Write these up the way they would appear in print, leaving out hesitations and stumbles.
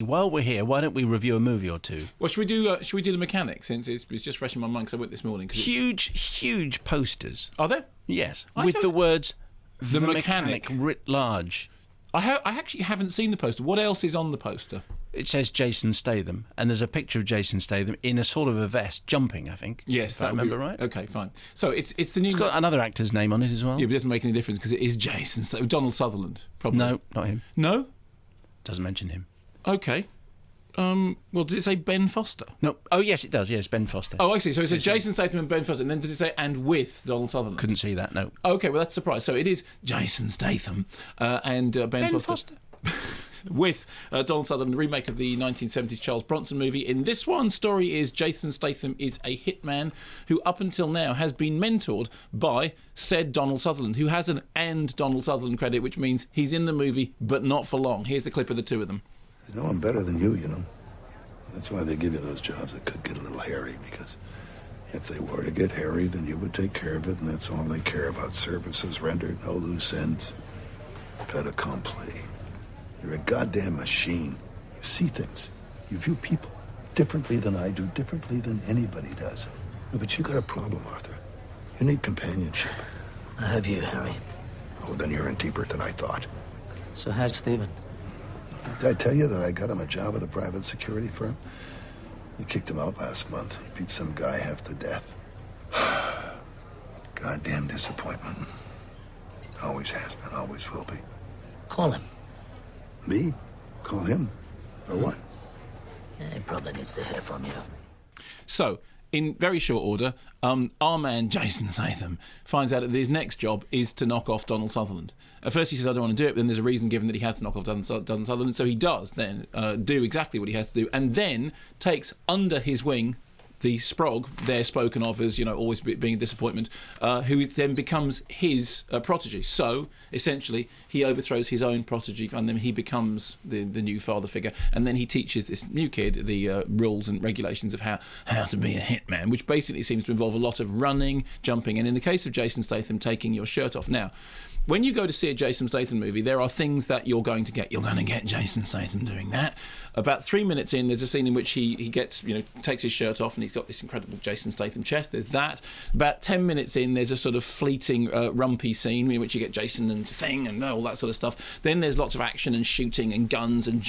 While we're here, why don't we review a movie or two? Well, should we do The Mechanic, since it's just fresh in my mind because I went this morning. Huge posters. Are there? Yes, with the words The Mechanic writ large. I actually haven't seen the poster. What else is on the poster? It says Jason Statham, and there's a picture of Jason Statham in a sort of a vest, jumping, I think. Yes, if I remember right. Okay, fine. So it's the new... It's got another actor's name on it as well. Yeah, but it doesn't make any difference because it is Jason Statham. Donald Sutherland, probably. No, not him. No? Doesn't mention him. Okay. Well, does it say Ben Foster? No. Oh, yes, it does. Yes, Ben Foster. Oh, I see. So it says Jason Statham and Ben Foster, and then does it say and with Donald Sutherland? Couldn't see that, no. Okay, well, that's a surprise. So it is Jason Statham and Ben Foster. With Donald Sutherland, the remake of the 1970s Charles Bronson movie. In this one, story is Jason Statham is a hitman who up until now has been mentored by said Donald Sutherland, who has an and Donald Sutherland credit, which means he's in the movie, but not for long. Here's the clip of the two of them. They know I'm better than you know. That's why they give you those jobs that could get a little hairy, because if they were to get hairy, then you would take care of it, and that's all they care about. Services rendered, no loose ends. Fait accompli. You're a goddamn machine. You see things. You view people differently than I do, differently than anybody does. No, but you got a problem, Arthur. You need companionship. I have you, Harry. Oh, then you're in deeper than I thought. So how's Stephen? Did I tell you that I got him a job at a private security firm? They kicked him out last month. He beat some guy half to death. Goddamn disappointment. Always has been, always will be. Call him. Me? Call him? Or what? Yeah, he probably needs to hear from you. So, in very short order, our man Jason Statham finds out that his next job is to knock off Donald Sutherland. At first he says, I don't want to do it, but then there's a reason given that he has to knock off Donald Sutherland, so he does then do exactly what he has to do, and then takes under his wing the Sprog, there spoken of as, always being a disappointment, who then becomes his protege. So, essentially, he overthrows his own protege, and then he becomes the new father figure, and then he teaches this new kid the rules and regulations of how to be a hitman, which basically seems to involve a lot of running, jumping, and in the case of Jason Statham, taking your shirt off. Now, when you go to see a Jason Statham movie, there are things that you're going to get. You're going to get Jason Statham doing that. About 3 minutes in, there's a scene in which he gets, takes his shirt off and he's got this incredible Jason Statham chest. There's that. About 10 minutes in, there's a sort of fleeting, rumpy scene in which you get Jason and Thing and all that sort of stuff. Then there's lots of action and shooting and guns and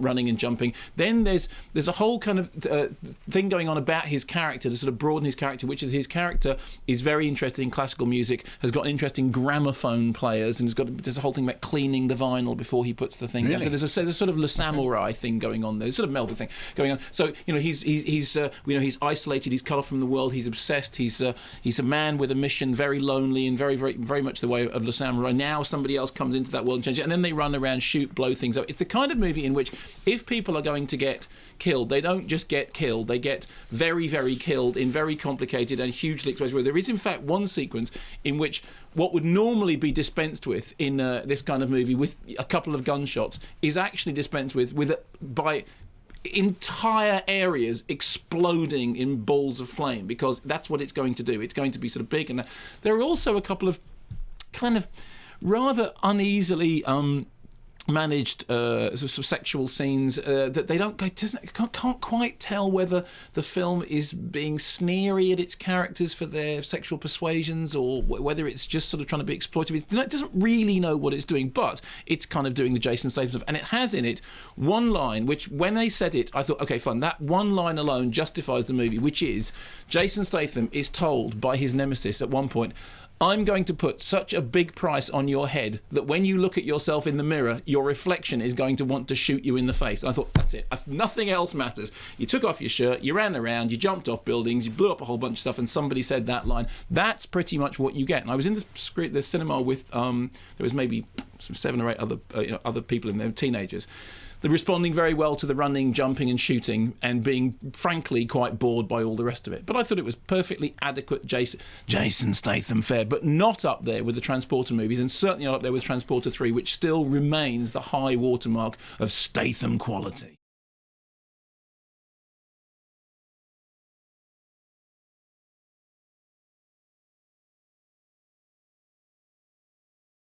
running and jumping. Then there's a whole kind of thing going on about his character to sort of broaden his character, which is his character is very interested in classical music, has got an interest in gramophone players, and there's a whole thing about cleaning the vinyl before he puts the thing down. So there's a sort of Le Samurai thing going on there. There's sort of Melbourne thing going on. So he's isolated. He's cut off from the world. He's obsessed. He's a man with a mission, very lonely and very very very much the way of Le Samurai. Now somebody else comes into that world and changes it, and then they run around, shoot, blow things up. It's the kind of movie in which if people are going to get killed, they don't just get killed, they get very very killed in very complicated and hugely exposed ways. There is in fact one sequence in which what would normally be dispensed with in this kind of movie with a couple of gunshots is actually dispensed by entire areas exploding in balls of flame, because that's what it's going to do. It's going to be sort of big. And there are also a couple of kind of rather uneasily managed sort of sexual scenes that they can't quite tell whether the film is being sneery at its characters for their sexual persuasions or whether it's just sort of trying to be exploitative. It doesn't really know what it's doing, but it's kind of doing the Jason Statham stuff, and it has in it one line which, when they said it, I thought, okay, fine, that one line alone justifies the movie, which is Jason Statham is told by his nemesis at one point, I'm going to put such a big price on your head that when you look at yourself in the mirror, your reflection is going to want to shoot you in the face. And I thought, that's it. Nothing else matters. You took off your shirt, you ran around, you jumped off buildings, you blew up a whole bunch of stuff, and somebody said that line. That's pretty much what you get. And I was in the cinema with, there was maybe 7 or 8 other people in there, teenagers. They're responding very well to the running, jumping and shooting and being, frankly, quite bored by all the rest of it. But I thought it was perfectly adequate Jason Statham fare, but not up there with the Transporter movies, and certainly not up there with Transporter 3, which still remains the high watermark of Statham quality.